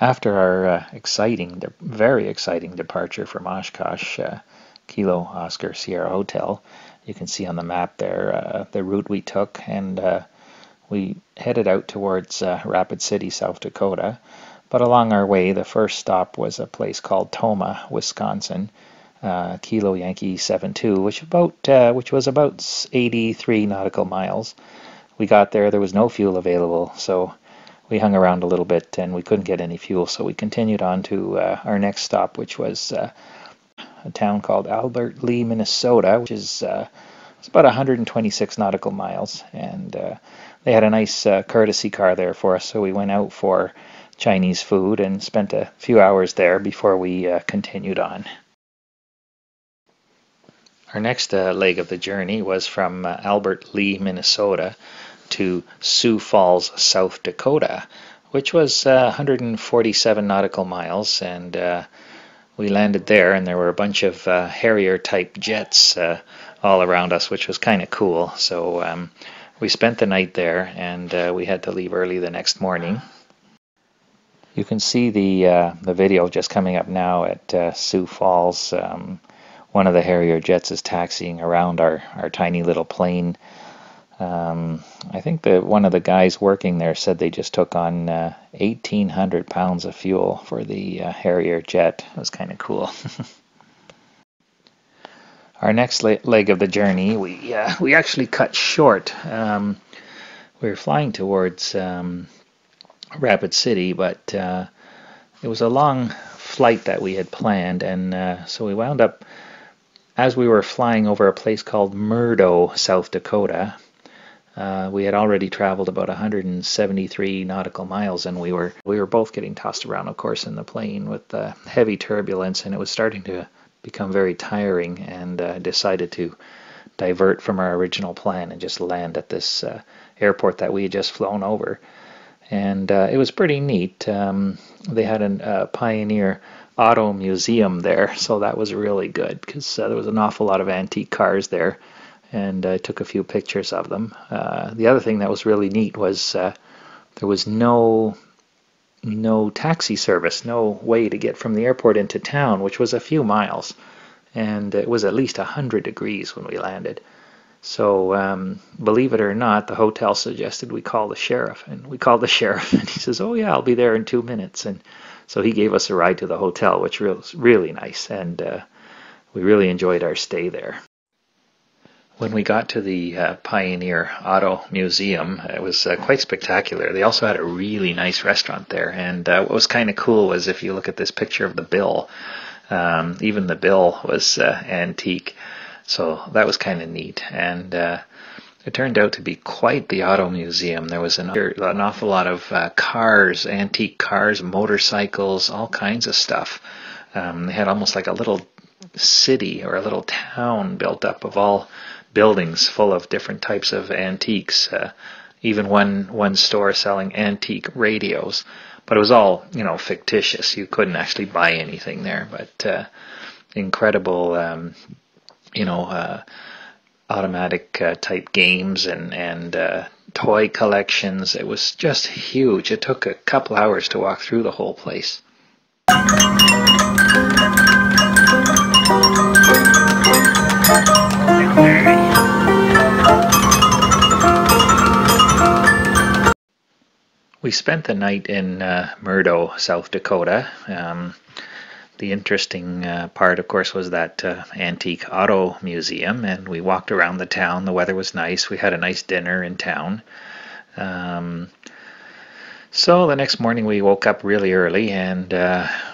After our very exciting departure from Oshkosh, Kilo Oscar Sierra Hotel, you can see on the map there the route we took, and we headed out towards Rapid City, South Dakota. But along our way, the first stop was a place called Tomah, Wisconsin, Kilo Yankee 72, which was about 83 nautical miles. We got there, there was no fuel available, so we hung around a little bit and we couldn't get any fuel, so we continued on to our next stop, which was a town called Albert Lea, Minnesota, which is it's about 126 nautical miles, and they had a nice courtesy car there for us, so we went out for Chinese food and spent a few hours there before we continued on. Our next leg of the journey was from Albert Lea, Minnesota to Sioux Falls, South Dakota, which was 147 nautical miles, and we landed there, and there were a bunch of Harrier-type jets all around us, which was kind of cool. So we spent the night there, and we had to leave early the next morning. You can see the video just coming up now at Sioux Falls. One of the Harrier jets is taxiing around our tiny little plane. I think that one of the guys working there said they just took on 1,800 pounds of fuel for the Harrier jet. It was kind of cool. Our next leg of the journey, we actually cut short. We were flying towards Rapid City, but it was a long flight that we had planned, and so we wound up, as we were flying over a place called Murdo, South Dakota. We had already traveled about 173 nautical miles, and we were both getting tossed around, of course, in the plane with heavy turbulence, and it was starting to become very tiring, and decided to divert from our original plan and just land at this airport that we had just flown over. And it was pretty neat. They had a Pioneer Auto Museum there, so that was really good, because there was an awful lot of antique cars there, and I took a few pictures of them. The other thing that was really neat was there was no taxi service, no way to get from the airport into town, which was a few miles, and it was at least 100 degrees when we landed. So believe it or not, the hotel suggested we call the sheriff, and we called the sheriff, and he says, "Oh yeah, I'll be there in 2 minutes." And so he gave us a ride to the hotel, which was really nice, and we really enjoyed our stay there. When we got to the Pioneer Auto Museum, it was quite spectacular. They also had a really nice restaurant there, and what was kind of cool was, if you look at this picture of the bill, even the bill was antique, so that was kind of neat. And it turned out to be quite the auto museum. There was an awful lot of cars, antique cars, motorcycles, all kinds of stuff. They had almost like a little city or a little town built up of all buildings full of different types of antiques. Even one store selling antique radios, but it was all fictitious. You couldn't actually buy anything there, but incredible automatic type games and toy collections. It was just huge. It took a couple hours to walk through the whole place. We spent the night in Murdo, South Dakota. The interesting part, of course, was that antique auto museum, and we walked around the town. The weather was nice. We had a nice dinner in town. So the next morning we woke up really early, and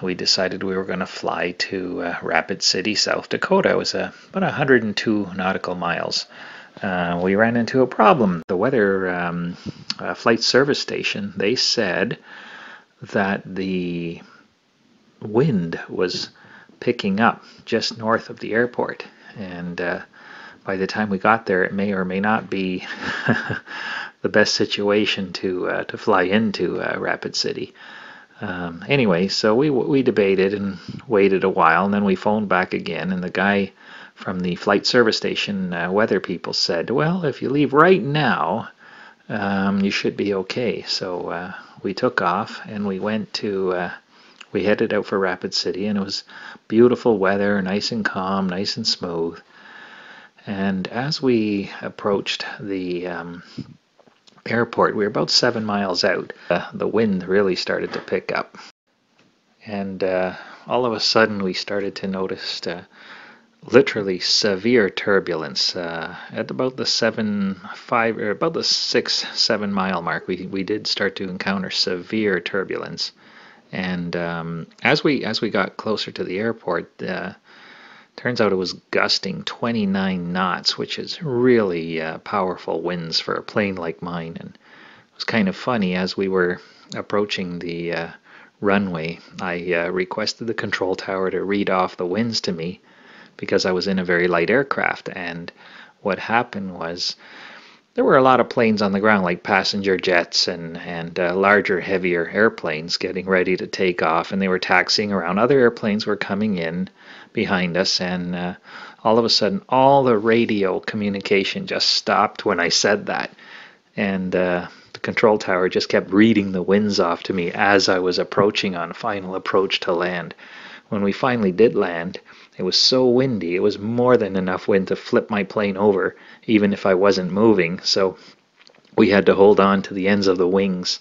we decided we were going to fly to Rapid City, South Dakota. It was about 102 nautical miles. We ran into a problem. The weather flight service station, they said that the wind was picking up just north of the airport, and by the time we got there, it may or may not be the best situation to fly into Rapid City. Anyway, so we debated and waited a while, and then we phoned back again, and the guy from the flight service station weather people said, "Well, if you leave right now, you should be okay." So we took off and we went to we headed out for Rapid City, and it was beautiful weather, nice and calm, nice and smooth. And as we approached the airport, we were about 7 miles out. The wind really started to pick up, and all of a sudden we started to notice literally severe turbulence at about the 6-7 mile mark. We did start to encounter severe turbulence, and as we got closer to the airport, turns out it was gusting 29 knots, which is really powerful winds for a plane like mine. And it was kind of funny, as we were approaching the runway, I requested the control tower to read off the winds to me, because I was in a very light aircraft. And what happened was, there were a lot of planes on the ground, like passenger jets and larger, heavier airplanes getting ready to take off, and they were taxiing around. Other airplanes were coming in behind us, and all of a sudden all the radio communication just stopped when I said that, and the control tower just kept reading the winds off to me as I was approaching on final approach to land. When we finally did land, it was so windy, it was more than enough wind to flip my plane over, even if I wasn't moving. So we had to hold on to the ends of the wings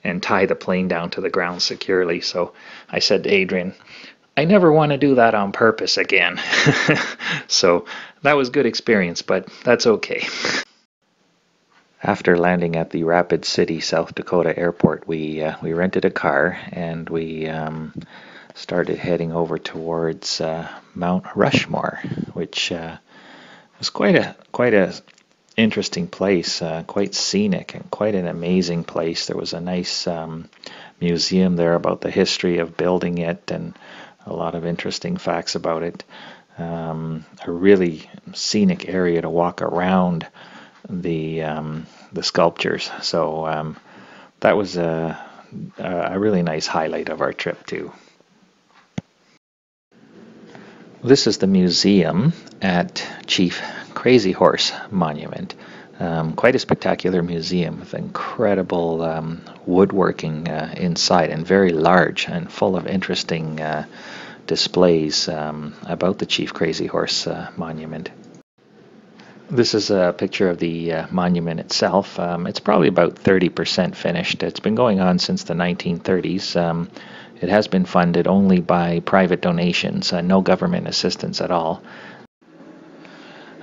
and tie the plane down to the ground securely. So I said to Adrian, I never want to do that on purpose again. So that was a good experience, but that's okay. After landing at the Rapid City, South Dakota airport, we rented a car, and we started heading over towards Mount Rushmore, which was quite a interesting place, quite scenic and quite an amazing place. There was a nice museum there about the history of building it, and a lot of interesting facts about it. A really scenic area to walk around the sculptures. So that was a really nice highlight of our trip too. This is the museum at Chief Crazy Horse Monument. Quite a spectacular museum with incredible woodworking inside, and very large and full of interesting displays about the Chief Crazy Horse Monument. This is a picture of the monument itself. It's probably about 30% finished. It's been going on since the 1930s. It has been funded only by private donations, no government assistance at all.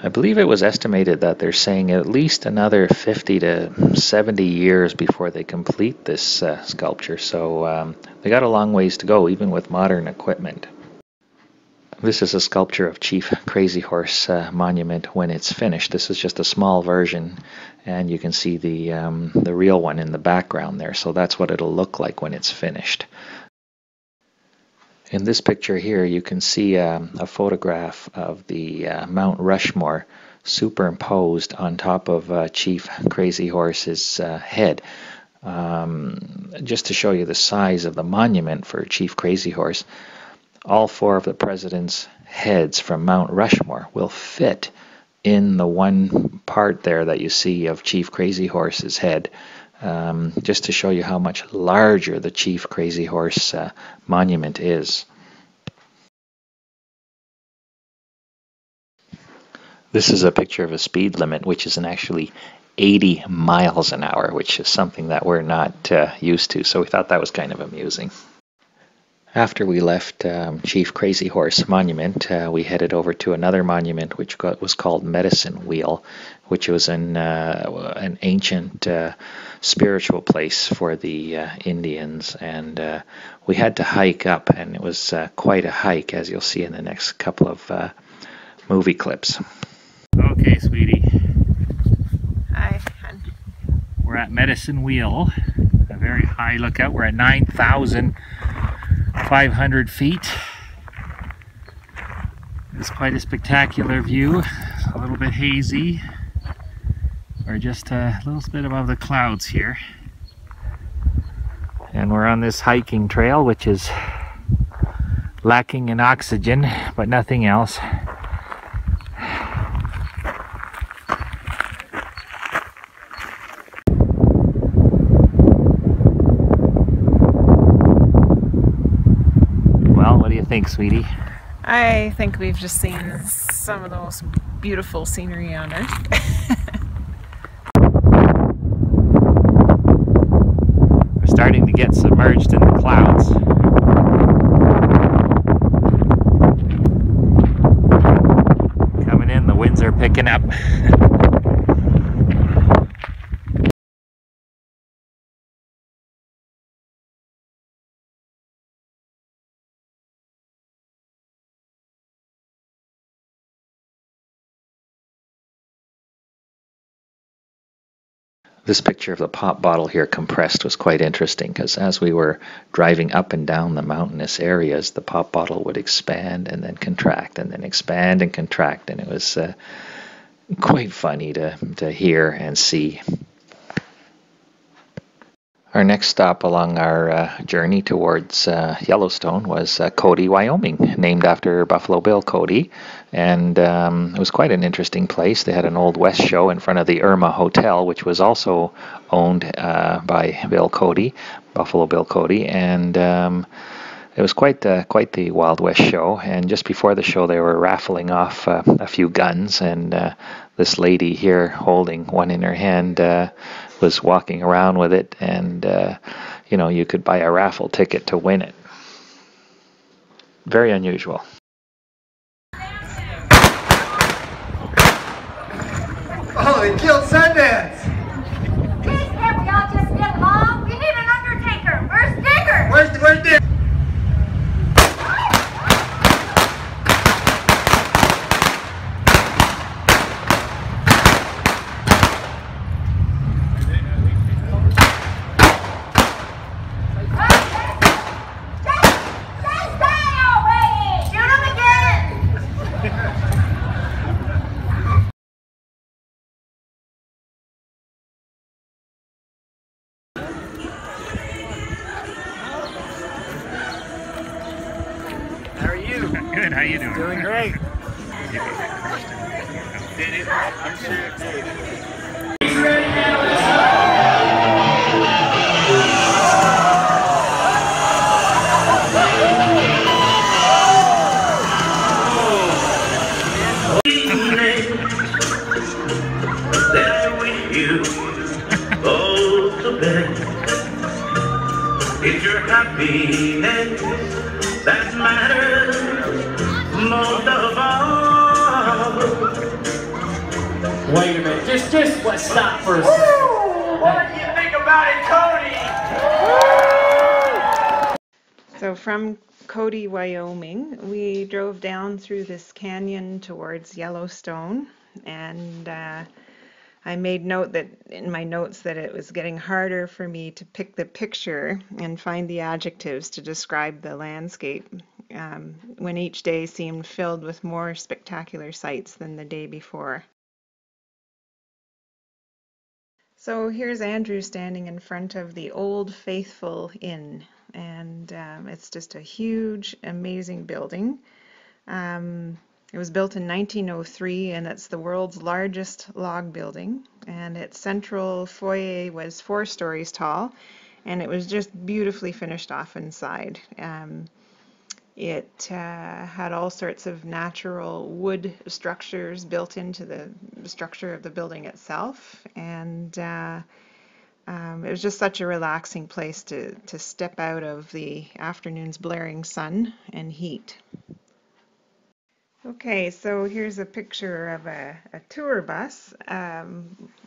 I believe it was estimated that they're saying at least another 50 to 70 years before they complete this sculpture, so they got a long ways to go, even with modern equipment. This is a sculpture of Chief Crazy Horse Monument when it's finished. This is just a small version, and you can see the real one in the background there, so that's what it'll look like when it's finished. In this picture here, you can see a photograph of the Mount Rushmore superimposed on top of Chief Crazy Horse's head. Just to show you the size of the monument for Chief Crazy Horse, all 4 of the president's heads from Mount Rushmore will fit in the one part there that you see of Chief Crazy Horse's head. Just to show you how much larger the Chief Crazy Horse monument is. This is a picture of a speed limit, which is actually 80 miles an hour, which is something that we're not used to, so we thought that was kind of amusing. After we left Chief Crazy Horse Monument, we headed over to another monument which was called Medicine Wheel, which was an ancient spiritual place for the Indians, and we had to hike up, and it was quite a hike, as you'll see in the next couple of movie clips. Okay, sweetie. Hi, hon. We're at Medicine Wheel, a very high lookout. We're at 9,500 feet. It's quite a spectacular view. A little bit hazy. We're just a little bit above the clouds here. And we're on this hiking trail, which is lacking in oxygen, but nothing else. think, sweetie? I think we've just seen some of the most beautiful scenery on earth. We're starting to get submerged in the clouds. Coming in, the winds are picking up. This picture of the pop bottle here compressed was quite interesting because as we were driving up and down the mountainous areas, the pop bottle would expand and then contract and then expand and contract, and it was quite funny to hear and see. Our next stop along our journey towards Yellowstone was Cody, Wyoming, named after Buffalo Bill Cody. And it was quite an interesting place. They had an Old West show in front of the Irma Hotel, which was also owned by Bill Cody, Buffalo Bill Cody. And it was quite the Wild West show. And just before the show, they were raffling off a few guns. And this lady here holding one in her hand was walking around with it, and you know, you could buy a raffle ticket to win it. Very unusual. Oh, they killed Sundance! Please, can't we all just get along? We need an undertaker. Where's Digger? Where's Dick? How are you? Good. How you doing? Doing great. Did it? I'm sure it did. It's your happiness that matters most of all. Wait a minute, just let's stop for a second. What do you think about it, Cody? So from Cody, Wyoming, we drove down through this canyon towards Yellowstone, and I made note that in my notes that it was getting harder for me to pick the picture and find the adjectives to describe the landscape when each day seemed filled with more spectacular sights than the day before. So here's Andrew standing in front of the Old Faithful Inn, and it's just a huge, amazing building. It was built in 1903, and it's the world's largest log building, and its central foyer was 4 stories tall, and it was just beautifully finished off inside. It had all sorts of natural wood structures built into the structure of the building itself, and it was just such a relaxing place to step out of the afternoon's blaring sun and heat. Okay, so here's a picture of a tour bus,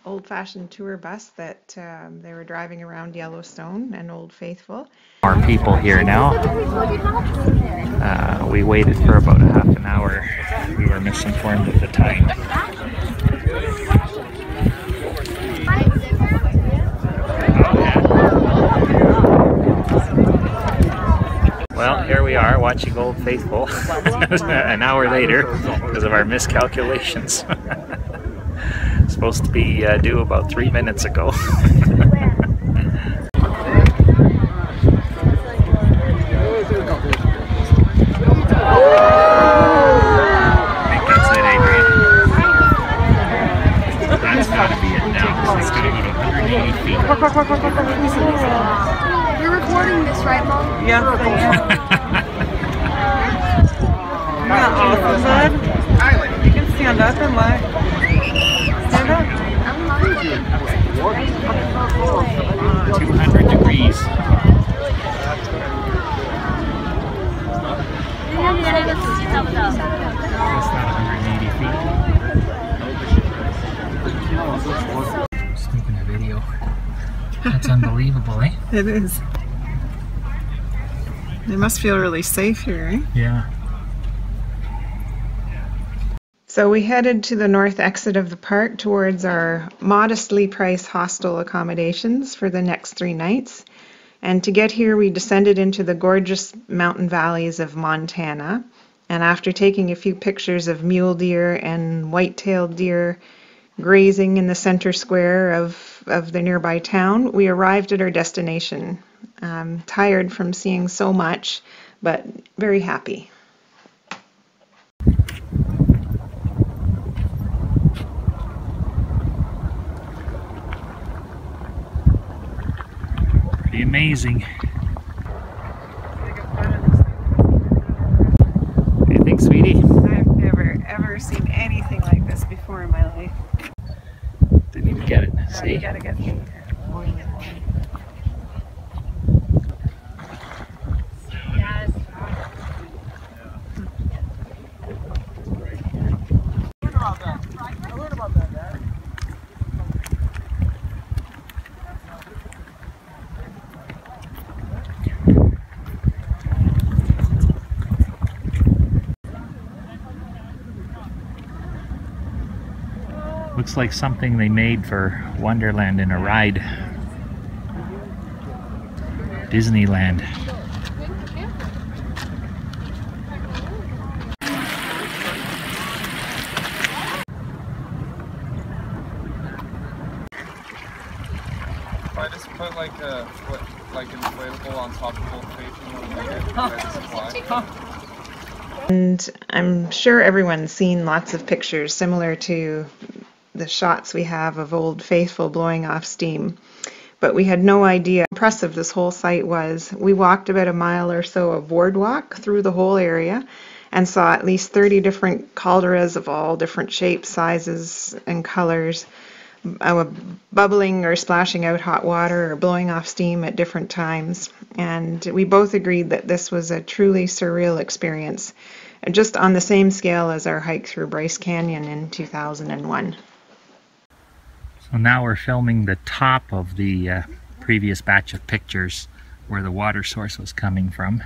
old-fashioned tour bus that they were driving around Yellowstone and Old Faithful. More people here now. We waited for about a half an hour. We were misinformed at the time. Well, here we are watching Old Faithful an hour later because of our miscalculations. Supposed to be due about 3 minutes ago. That's gotta be it now. It's gonna go to 180 feet. You're recording this, right, Mom? Yeah. that awesome, bud? You can stand up and look. Stand up. 200 degrees. That's not 180 feet. Just making a video. That's unbelievable, eh? It is. They must feel really safe here, eh? Yeah. So we headed to the north exit of the park towards our modestly priced hostel accommodations for the next 3 nights. And to get here, we descended into the gorgeous mountain valleys of Montana. And after taking a few pictures of mule deer and white-tailed deer grazing in the center square of the nearby town, we arrived at our destination. Tired from seeing so much, but very happy. Pretty amazing. What do you think, sweetie? I've never ever seen anything like this before in my life. Didn't even get it. See? You gotta get through. Looks like something they made for Wonderland in a ride. Disneyland. If I just put like a inflatable on top of both station, will it make it? I just fly? And I'm sure everyone's seen lots of pictures similar to the shots we have of Old Faithful blowing off steam. But we had no idea how impressive this whole site was. We walked about a mile or so of boardwalk through the whole area and saw at least 30 different calderas of all different shapes, sizes, and colors, bubbling or splashing out hot water or blowing off steam at different times. And we both agreed that this was a truly surreal experience, just on the same scale as our hike through Bryce Canyon in 2001. So now we're filming the top of the previous batch of pictures where the water source was coming from.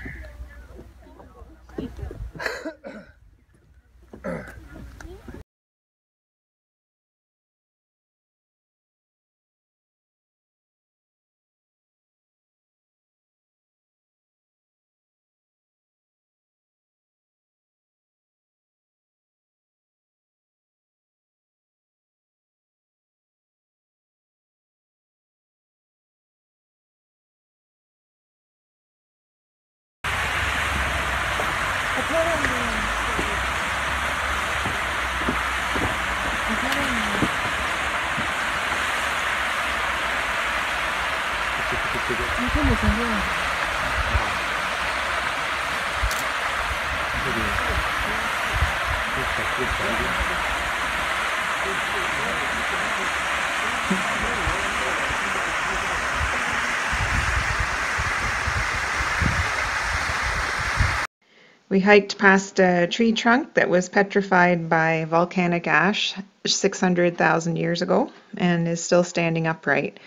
We hiked past a tree trunk that was petrified by volcanic ash 600,000 years ago and is still standing upright.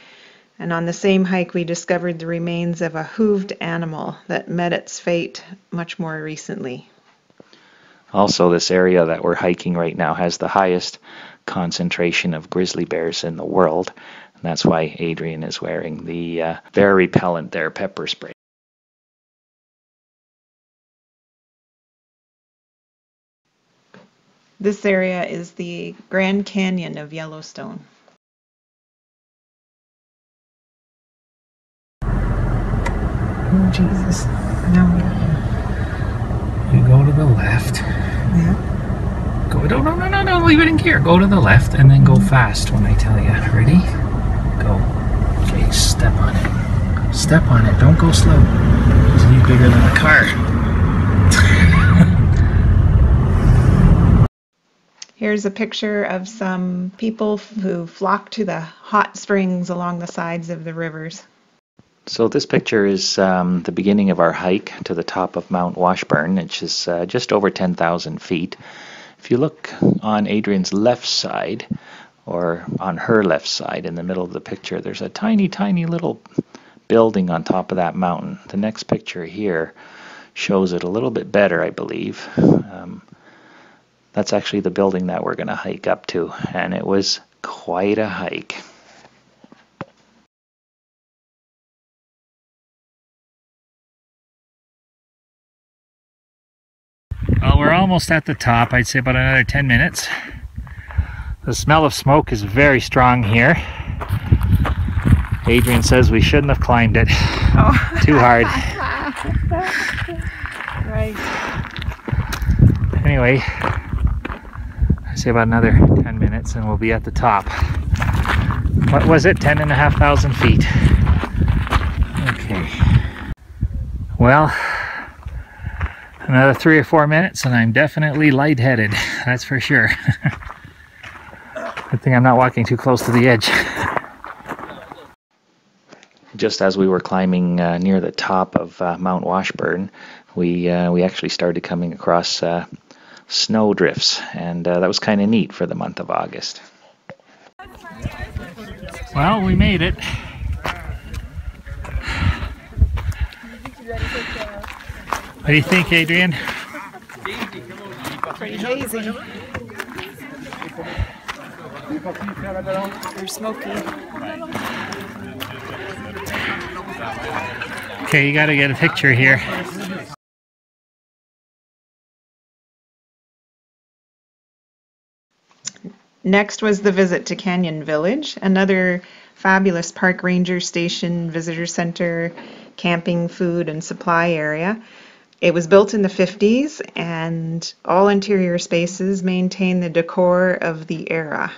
And on the same hike, we discovered the remains of a hooved animal that met its fate much more recently. Also, this area that we're hiking right now has the highest concentration of grizzly bears in the world. And that's why Adrian is wearing the bear repellent there, pepper spray. This area is the Grand Canyon of Yellowstone. Oh, Jesus. No. You go to the left. Yeah. Go. No, leave it in gear. Go to the left and then go fast when I tell you. Ready? Go. Okay, step on it. Step on it. Don't go slow. It's bigger than a car. Here's a picture of some people who flock to the hot springs along the sides of the rivers. So this picture is the beginning of our hike to the top of Mount Washburn, which is just over 10,000 feet. If you look on Adrian's left side, or on her left side in the middle of the picture, there's a tiny, tiny little building on top of that mountain. The next picture here shows it a little bit better, I believe. That's actually the building that we're going to hike up to, and it was quite a hike. Well, we're almost at the top. I'd say about another 10 minutes. The smell of smoke is very strong here. Adrian says we shouldn't have climbed it. Oh. Too hard. Right. Anyway, I'd say about another 10 minutes and we'll be at the top. What was it? 10,500 feet. Okay. Well, another 3 or 4 minutes and I'm definitely lightheaded. That's for sure. Good thing I'm not walking too close to the edge. Just as we were climbing near the top of Mount Washburn, we actually started coming across snow drifts, and that was kind of neat for the month of August. Well, we made it. What do you think, Adrian? Pretty hazy. They're smoky. Okay, you got to get a picture here. Next was the visit to Canyon Village, another fabulous park ranger station, visitor center, camping, food, and supply area. It was built in the 50s, and all interior spaces maintain the decor of the era.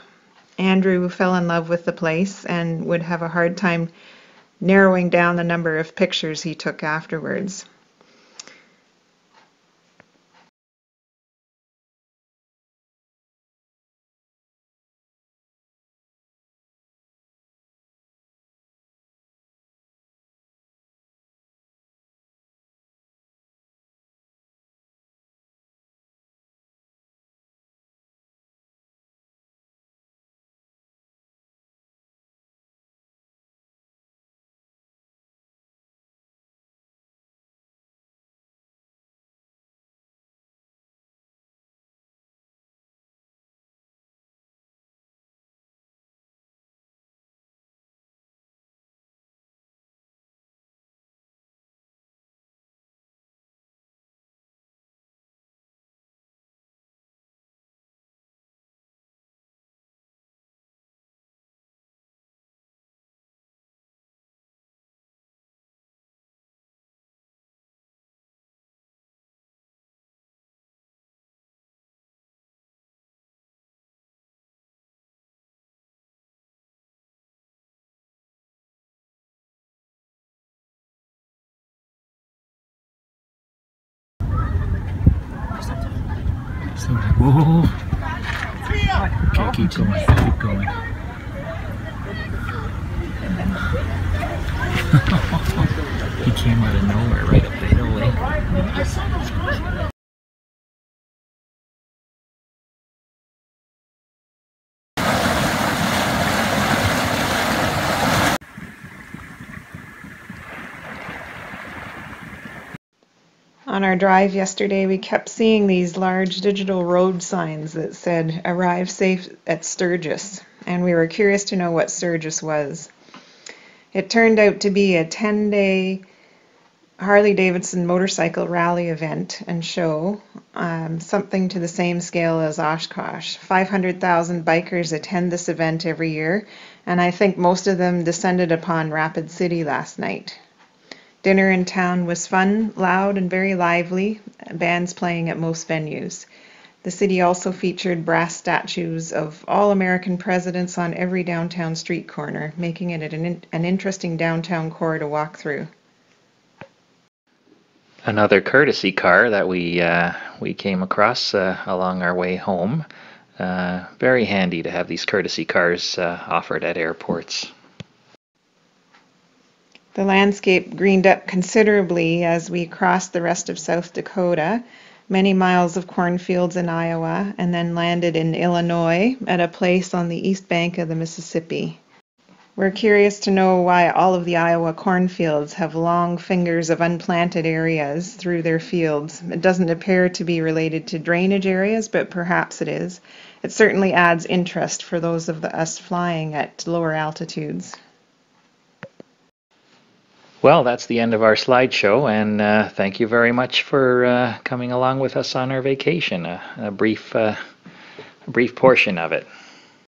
Andrew fell in love with the place and would have a hard time narrowing down the number of pictures he took afterwards. Whoa. Okay, keep going, keep going. He came out of nowhere right up the hill, eh? On our drive yesterday, we kept seeing these large digital road signs that said, "Arrive safe at Sturgis," and we were curious to know what Sturgis was. It turned out to be a 10-day Harley-Davidson motorcycle rally event and show, something to the same scale as Oshkosh. 500,000 bikers attend this event every year, and I think most of them descended upon Rapid City last night. Dinner in town was fun, loud, and very lively, bands playing at most venues. The city also featured brass statues of all American presidents on every downtown street corner, making it an interesting downtown core to walk through. Another courtesy car that we came across along our way home. Very handy to have these courtesy cars offered at airports. The landscape greened up considerably as we crossed the rest of South Dakota, many miles of cornfields in Iowa, and then landed in Illinois at a place on the east bank of the Mississippi. We're curious to know why all of the Iowa cornfields have long fingers of unplanted areas through their fields. It doesn't appear to be related to drainage areas, but perhaps it is. It certainly adds interest for those of us flying at lower altitudes. Well, that's the end of our slideshow, and thank you very much for coming along with us on our vacation, a brief portion of it.